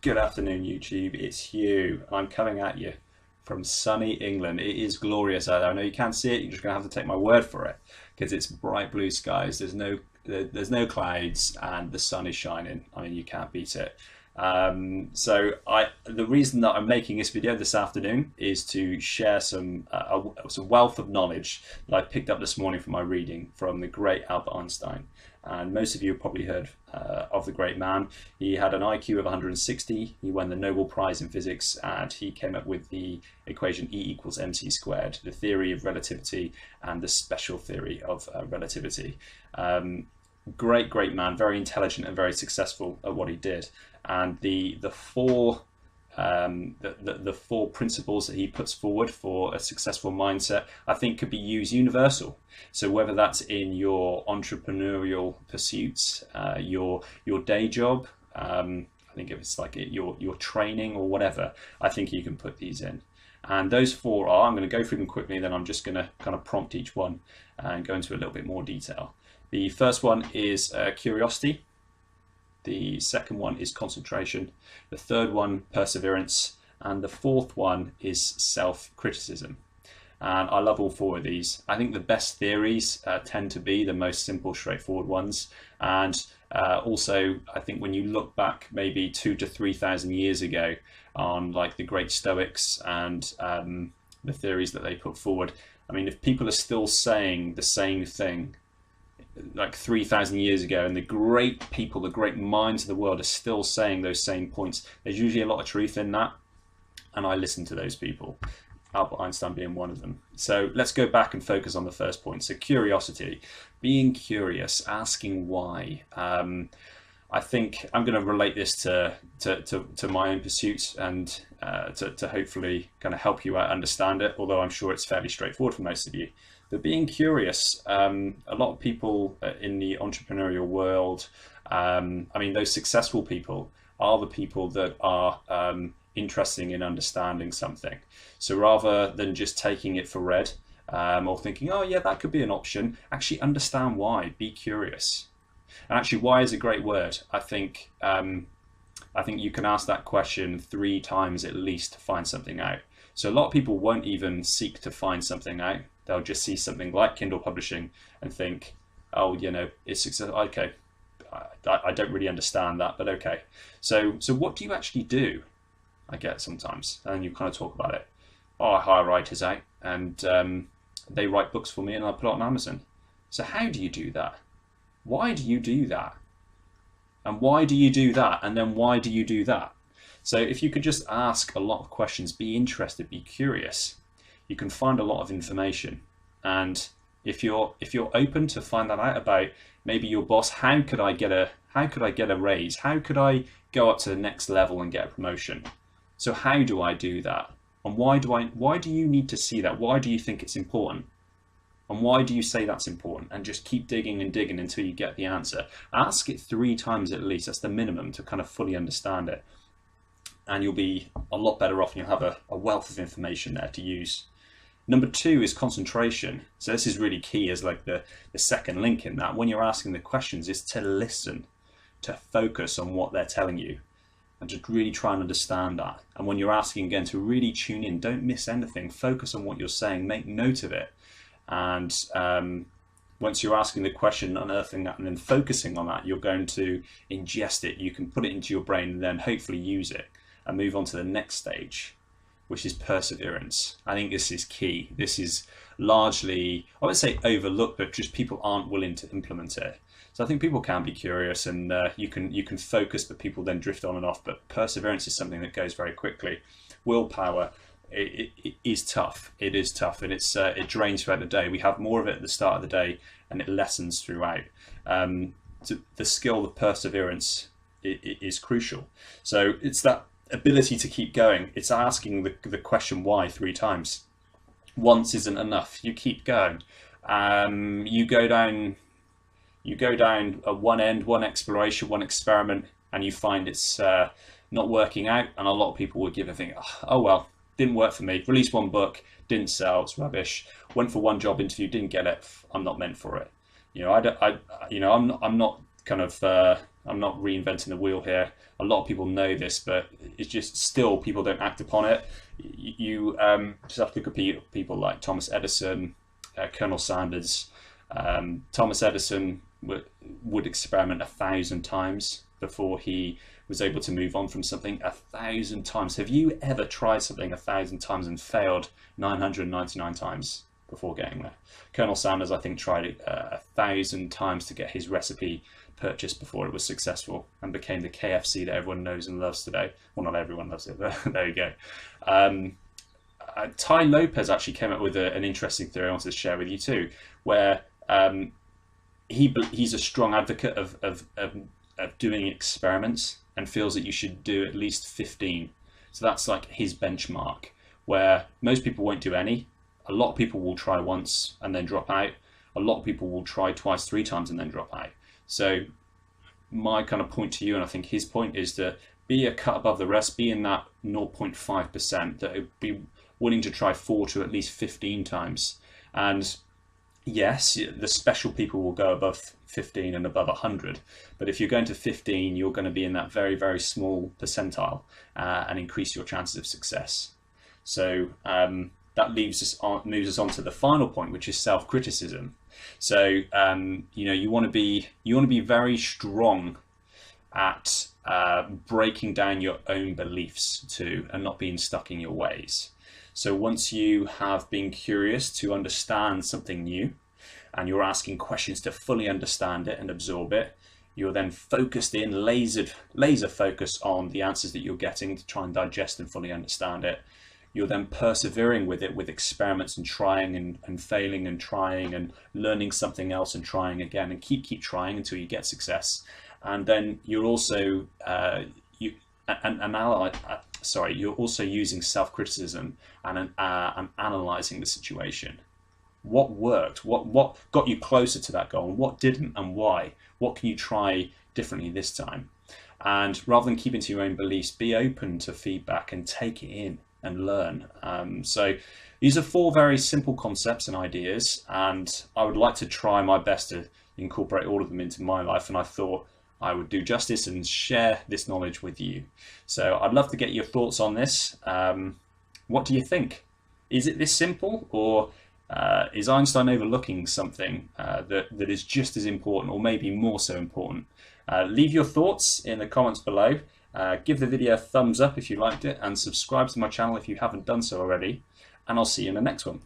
Good afternoon, YouTube. It's Hugh. I'm coming at you from sunny England. It is glorious out there. I know you can't see it. You're just going to have to take my word for it because it's bright blue skies. There's no clouds and the sun is shining. I mean, you can't beat it. The reason that I'm making this video this afternoon is to share some wealth of knowledge that I picked up this morning from my reading from the great Albert Einstein. And most of you have probably heard of the great man. He had an IQ of 160. He won the Nobel Prize in physics, and he came up with the equation E equals mc squared, the theory of relativity and the special theory of relativity. Great man, very intelligent and very successful at what he did. And the four principles that he puts forward for a successful mindset, I think, could be used universal. So whether that's in your entrepreneurial pursuits, your day job, I think if it's like your training or whatever, I think you can put these in. And those four are, I'm going to go through them quickly, then I'm just going to kind of prompt each one and go into a little bit more detail. The first one is curiosity. The second one is concentration. The third one, perseverance. And the fourth one is self-criticism. And I love all four of these. I think the best theories tend to be the most simple, straightforward ones. And also, I think when you look back maybe 2,000 to 3,000 years ago on like the great Stoics and the theories that they put forward, I mean, if people are still saying the same thing like 3,000 years ago, and the great people, the great minds of the world are still saying those same points, there's usually a lot of truth in that, and I listen to those people, Albert Einstein being one of them. So let's go back and focus on the first point. So curiosity, being curious, asking why. I think I'm going to relate this to my own pursuits and to hopefully kind of help you out understand it, although I'm sure it's fairly straightforward for most of you. But being curious, a lot of people in the entrepreneurial world, I mean, those successful people are the people that are interested in understanding something. So rather than just taking it for read or thinking, oh yeah, that could be an option, actually understand why, be curious. And actually, why is a great word. I think you can ask that question 3 times at least to find something out. So a lot of people won't even seek to find something out. They'll just see something like Kindle publishing and think, oh, you know, it's success. Okay, I don't really understand that, but okay. So what do you actually do? I get sometimes, and you kind of talk about it. Oh, I hire writers out, and they write books for me, and I put it on Amazon. So how do you do that? Why do you do that? And why do you do that? And then why do you do that? So if you could just ask a lot of questions, be interested, be curious, you can find a lot of information. And if you're open to find that out about maybe your boss, how could I get a raise? How could I go up to the next level and get a promotion? So how do I do that? And why do you need to see that? Why do you think it's important? And why do you say that's important? And just keep digging and digging until you get the answer. Ask it 3 times at least. That's the minimum to kind of fully understand it. And you'll be a lot better off, and you'll have a wealth of information there to use. Number 2 is concentration. So this is really key as like the second link in that. When you're asking the questions, is to listen, to focus on what they're telling you, and just really try and understand that. And when you're asking again, to really tune in, don't miss anything, focus on what you're saying, make note of it. And once you're asking the question, unearthing that, and then focusing on that, you're going to ingest it. You can put it into your brain and then hopefully use it and move on to the next stage, which is perseverance. I think this is key. This is largely, I would say, overlooked, but just people aren't willing to implement it. So I think people can be curious, and you can focus, but people then drift on and off. But perseverance is something that goes very quickly. Willpower, it is tough. It is tough, and it drains throughout the day. We have more of it at the start of the day, and it lessens throughout. The skill of perseverance is crucial. So it's that ability to keep going. It's asking the question why 3 times. Once isn't enough. You keep going. You go down one end, one exploration, one experiment, and you find it's not working out. And a lot of people would give a thing, oh well, didn't work for me. Released one book, didn't sell, it's rubbish. Went for one job interview, didn't get it. I'm not meant for it. You know, I'm not kind of I'm not reinventing the wheel here. A lot of people know this, but it's just still people don't act upon it. You just have to look at people like Thomas Edison, Colonel Sanders. Thomas Edison would experiment 1,000 times before he was able to move on from something. 1,000 times. Have you ever tried something 1,000 times and failed 999 times before getting there? Colonel Sanders, I think, tried it 1,000 times to get his recipe purchased before it was successful and became the KFC that everyone knows and loves today. Well, not everyone loves it, but there you go. Tai Lopez actually came up with an interesting theory I wanted to share with you too, where he's a strong advocate of doing experiments and feels that you should do at least 15. So that's like his benchmark, where most people won't do any. A lot of people will try once and then drop out. A lot of people will try twice, 3 times and then drop out. So my kind of point to you, and I think his point, is to be a cut above the rest, be in that 0.5% that would be willing to try 4 to at least 15 times. And yes, the special people will go above 15 and above 100. But if you're going to 15, you're going to be in that very, very small percentile and increase your chances of success. So that moves us on to the final point, which is self-criticism. So you want to be very strong at breaking down your own beliefs too, and not being stuck in your ways. So once you have been curious to understand something new, and you're asking questions to fully understand it and absorb it, you're then focused in, laser focused on the answers that you're getting to try and digest and fully understand it. You're then persevering with it, with experiments and trying and failing and trying and learning something else and trying again, and keep trying until you get success. And then you're also you're also using self-criticism and analyzing the situation. What worked? What got you closer to that goal, and what didn't, and why? What can you try differently this time? And rather than keeping to your own beliefs, be open to feedback and take it in and learn. So these are 4 very simple concepts and ideas, and I would like to try my best to incorporate all of them into my life, and I thought I would do justice and share this knowledge with you. So I'd love to get your thoughts on this. What do you think? Is it this simple, or is Einstein overlooking something that is just as important, or maybe more so important? Leave your thoughts in the comments below. Give the video a thumbs up if you liked it, and subscribe to my channel if you haven't done so already. And I'll see you in the next one.